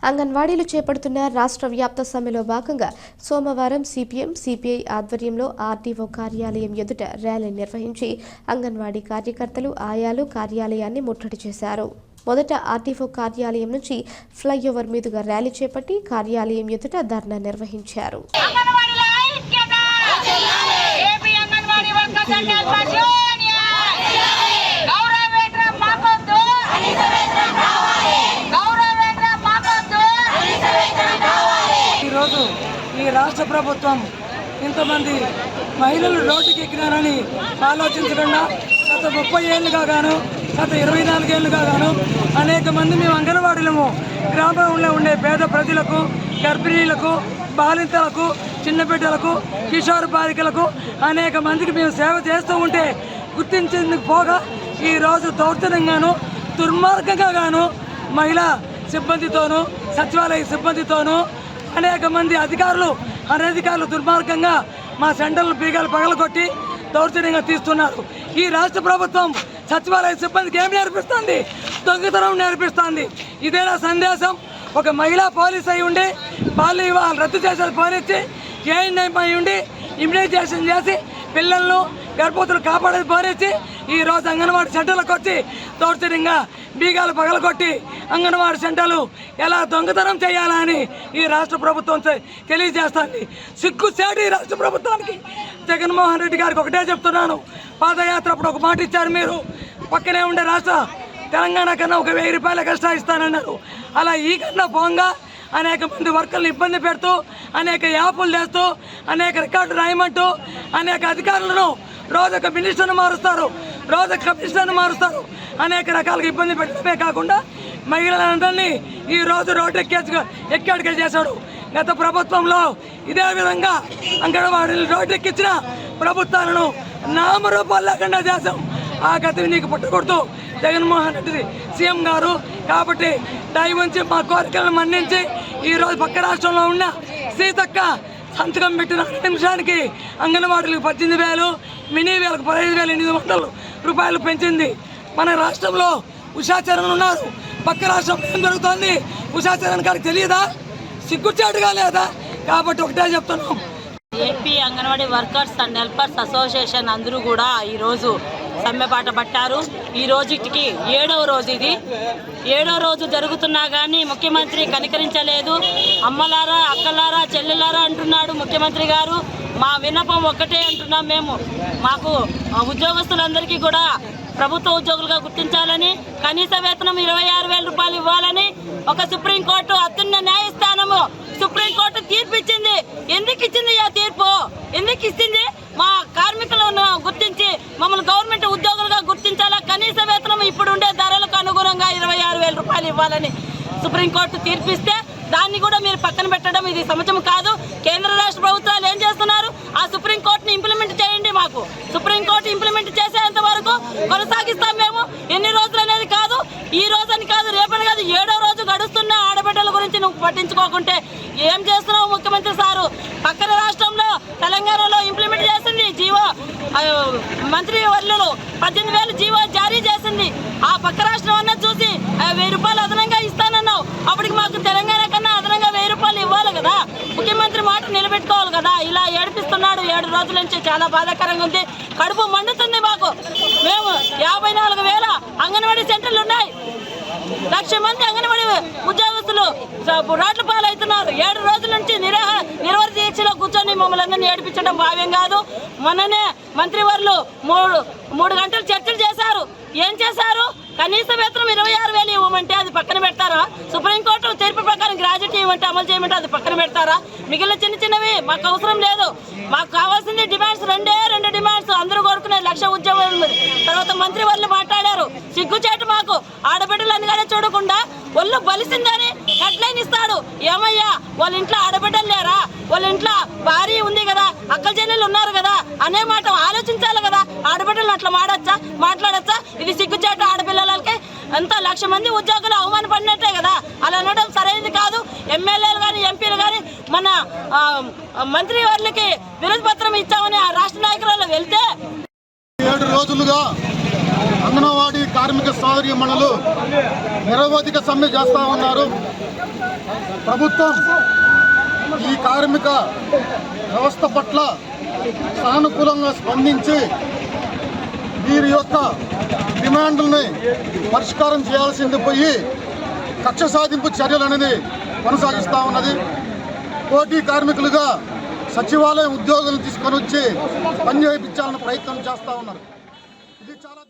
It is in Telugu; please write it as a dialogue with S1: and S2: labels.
S1: అంగన్వాడీలు చేపడుతున్న రాష్ట్ర వ్యాప్త సమ్మెలో భాగంగా సోమవారం సిపిఎం సిపిఐ ఆధ్వర్యంలో ఆర్టీఓ కార్యాలయం ఎదుట ర్యాలీ నిర్వహించి అంగన్వాడీ కార్యకర్తలు ఆయాలు కార్యాలయాన్ని ముట్టడి చేశారు. మొదట ఆర్టీఓ కార్యాలయం నుంచి ఫ్లైఓవర్ మీదుగా ర్యాలీ చేపట్టి కార్యాలయం ఎదుట ధర్నా నిర్వహించారు.
S2: ఈరోజు ఈ రాష్ట్ర ప్రభుత్వం ఇంతమంది మహిళలు రోడ్డుకి ఎక్కినారని ఆలోచించకుండా గత 30 ఏళ్ళుగా గాను గత 24 ఏళ్ళుగా గాను అనేక మంది మేము అంగన్వాడీలము గ్రామంలో ఉండే పేద ప్రజలకు, గర్భిణీలకు, బాలింతలకు, చిన్నబిడ్డలకు, కిషోర్ బాలికలకు అనేక మందికి మేము సేవ చేస్తూ ఉంటే గుర్తించేందుకు పోగా ఈరోజు దౌర్జన్యంగాను దుర్మార్గంగా గాను మహిళా సిబ్బందితోనూ సచివాలయ సిబ్బందితోనూ అనేక మంది అనధికారులు దుర్మార్గంగా మా సెంటర్లు బీగాలు పగలగొట్టి దౌర్జన్యంగా తీస్తున్నారు. ఈ రాష్ట్ర ప్రభుత్వం సచివాలయ సిబ్బందికి ఏం నేర్పిస్తుంది? దొంగతనం నేర్పిస్తుంది. ఇదేనా సందేశం? ఒక మహిళా పోలీస్ అయి ఉండి బాల్య వివాహాలు రద్దు చేసేది పోనిచ్చి, ఏఎన్ఎం అయి ఉండి ఇమ్యునైజేషన్ చేసి పిల్లలను గర్భవతులు కాపాడేది పోనిచ్చి ఈరోజు అంగన్వాడీ సెంటర్లకు వచ్చి దౌర్జన్యంగా బీగాలు పగలగొట్టి అంగన్వాడీ సెంటర్లు ఎలా దొంగతనం చేయాలని ఈ రాష్ట్ర ప్రభుత్వం తెలియజేస్తుంది. సిగ్గుచేటు ఈ రాష్ట్ర ప్రభుత్వానికి. జగన్మోహన్ రెడ్డి గారికి ఒకటే చెప్తున్నాను, పాదయాత్ర అప్పుడు ఒక మాట ఇచ్చారు, మీరు పక్కనే ఉండే రాష్ట్ర తెలంగాణ కన్నా ఒక 1000 రూపాయల కష్టా ఇస్తానన్నారు. అలా ఈ కన్నా పోంగా అనేక మంది వర్కర్లు ఇబ్బంది పెడుతూ, అనేక యాపులు చేస్తూ, అనేక రికార్డు రాయమంటూ, అనేక అధికారులను రోజొక మినిస్టర్ను మారుస్తారు, రోజొక కమిషనర్ను మారుస్తారు. అనేక రకాలుగా ఇబ్బంది పెట్టడమే కాకుండా మహిళలందరినీ ఈరోజు రోడ్డు ఎక్కేడుగా చేశాడు. గత ప్రభుత్వంలో ఇదే విధంగా అంగన్వాడీలు రోడ్డు ఎక్కించిన ప్రభుత్వాలను నామరూపాలు లేకుండా చేశాం. ఆ గతిని నీకు పుట్టకూడదు జగన్మోహన్ రెడ్డి సీఎం గారు. కాబట్టి దయ ఉంచి మా కోరికలను మన్నించి ఈరోజు పక్క రాష్ట్రంలో ఉన్న సీతక్క సంతకం పెట్టిన 2 నిమిషానికి అంగన్వాడీలకు 18,000, మినీ వేలకు 15,800 రూపాయలు పెంచింది. మన రాష్ట్రంలో ఉషాచరణ ఉన్నారు, పక్క రాష్ట్రంలో ఏం జరుగుతుంది ఉషాచరణ గారికి తెలియదా? సిగ్గుచేటుగా లేదా? కాబట్టి ఒకటే చెప్తున్నాం,
S3: AP anganwadi workers and helpers association అందరూ కూడా ఈరోజు సమ్మెబాట పట్టారు. ఈ రోజుకి 7వ రోజు. ఇది 7వ రోజు జరుగుతున్నా కానీ ముఖ్యమంత్రి కనికరించలేదు. అమ్మలారా, అక్కలారా, చెల్లెలారా అంటున్నాడు ముఖ్యమంత్రి గారు. మా విన్నపం ఒక్కటే అంటున్నాం మేము, మాకు ఉద్యోగస్తులందరికీ కూడా ప్రభుత్వ ఉద్యోగులుగా గుర్తించాలని, కనీస వేతనం 26,000 రూపాయలు ఇవ్వాలని ఒక సుప్రీంకోర్టు అత్యున్నత న్యాయస్థానము సుప్రీంకోర్టు తీర్పు ఇచ్చింది. ఎందుకు ఇచ్చింది ఆ తీర్పు? ఎందుకు ఇచ్చింది? మా కార్మికులను గుర్తించి మమ్మల్ని గవర్నమెంట్ ఉద్యోగులుగా గుర్తించాలా, కనీస వేతనం ఇప్పుడు ఉండే ధరలకు అనుగుణంగా 26,000 రూపాయలు ఇవ్వాలని సుప్రీంకోర్టు తీర్పిస్తే దాన్ని కూడా మీరు పక్కన పెట్టడం ఇది సముచితం కాదు. కేంద్ర రాష్ట్ర ప్రభుత్వాలు ఏం చేస్తున్నారు? ఆ సుప్రీంకోర్టుని ఇంప్లిమెంట్ చేయండి. మాకు సుప్రీంకోర్టు ఇంప్లిమెంట్ చేసేంత వరకు కొనసాగిస్తాం మేము. ఎన్ని రోజులు అనేది కాదు, ఈ రోజు అని కాదు, రేపని కాదు, 7వ రోజు గడుస్తున్న ఆడబిడ్డల గురించి నువ్వు పట్టించుకోకుంటే ఏం చేస్తున్నావు ముఖ్యమంత్రి సారు? పక్కన రాష్ట్రంలో తెలంగాణలో ఇంప్లిమెంట్ చేసింది జీవో, మంత్రి వర్యులు 18,000 జీవో జారీ చేసింది. ఆ పక్క రాష్ట్రం అన్నది చూసి 1,000 రూపాయలు అదనంగా ఇస్తానన్నావు. అప్పటికి మాకు తెలంగాణ కన్నా అదనంగా 1,000 రూపాయలు ఇవ్వాలి కదా. ముఖ్యమంత్రి మాట నిలబెట్టుకోవాలి కదా. ఇలా ఏడిపిస్తున్నాడు 7 రోజుల నుంచి. చాలా బాధాకరంగా ఉంది, కడుపు మండుతుంది మాకు. మేము 54,000 అంగన్వాడీ సెంటర్లు ఉన్నాయి. 1,00,000 మంది అంగన్వాడీ ఉద్యోగస్తులు రోడ్ల పాలవుతున్నారు. 7 రోజుల నుంచి నిరవధి దీక్షలో కూర్చొని మమ్మల్ని అందరినీ ఏడిపించడం భావ్యం కాదు. మొన్ననే మంత్రివర్యులు 3 గంటలు చర్చలు చేశారు. ఏం చేశారు? కనీస వేతనం 26,000 ఇవ్వమంటే అది పక్కన పెడతారా? సుప్రీంకోర్టు తీర్పు ప్రకారం గ్రాడ్యుయేట్ ఇవ్వమంటే అమలు చేయమంటే అది పక్కన పెడతారా? మిగిలిన చిన్నవి మాకు అవసరం లేదు. మాకు కావాల్సింది డిమాండ్స్, 2 డిమాండ్స్. అందరూ కోరుకునే 1,00,000 ఉద్యోగాలు. తర్వాత మంత్రి వాళ్ళు మాట్లాడారు. సిగ్గుచేటు మాకు. ఆడబిడ్డలు అనగానే చూడకుండా ఒళ్ళు బలిసిందని హెడ్లైన్ ఇస్తాడు. ఏమయ్యా, వాళ్ళ ఇంట్లో ఆడబిడ్డలు లేరా? వాళ్ళ ఇంట్లో భార్య ఉంది కదా, అక్కల చెల్లెలు ఉన్నారు కదా అనే మాట ఆలోచించాలి కదా. ఆడబిడ్డలు అట్లా మాట్లాడచ్చా? ఇది సిగ్గుచేటు. ఆడపిల్లలకి అంతా 1,00,000 మంది ఉద్యోగులు అవమానపడినట్టే కదా. అలా అనడం సరైనది కాదు. ఎమ్మెల్యేలు కానీ, ఎంపీలు కానీ మన మంత్రి వాళ్ళకి వినతి పత్రం ఇచ్చామని ఆ రాష్ట్ర నాయకురాలు వెళ్తే
S4: 7 రోజులుగా అంగన్వాడీ కార్మిక సోదరీమణులు నిరవధిక సమ్మె చేస్తూ ఉన్నారు. ప్రభుత్వం ఈ కార్మిక వ్యవస్థ పట్ల సానుకూలంగా స్పందించి వీరి యొక్క డిమాండ్లని పరిష్కారం చేయాల్సింది పోయి కక్ష సాధింపు చర్యలు అనేది కొనసాగిస్తూ ఉన్నది. పోటీ కార్మికులుగా సచివాలయం ఉద్యోగులను తీసుకొని వచ్చి పని చేయించాలని ప్రయత్నం చేస్తూ ఉన్నారు. ఇది చాలా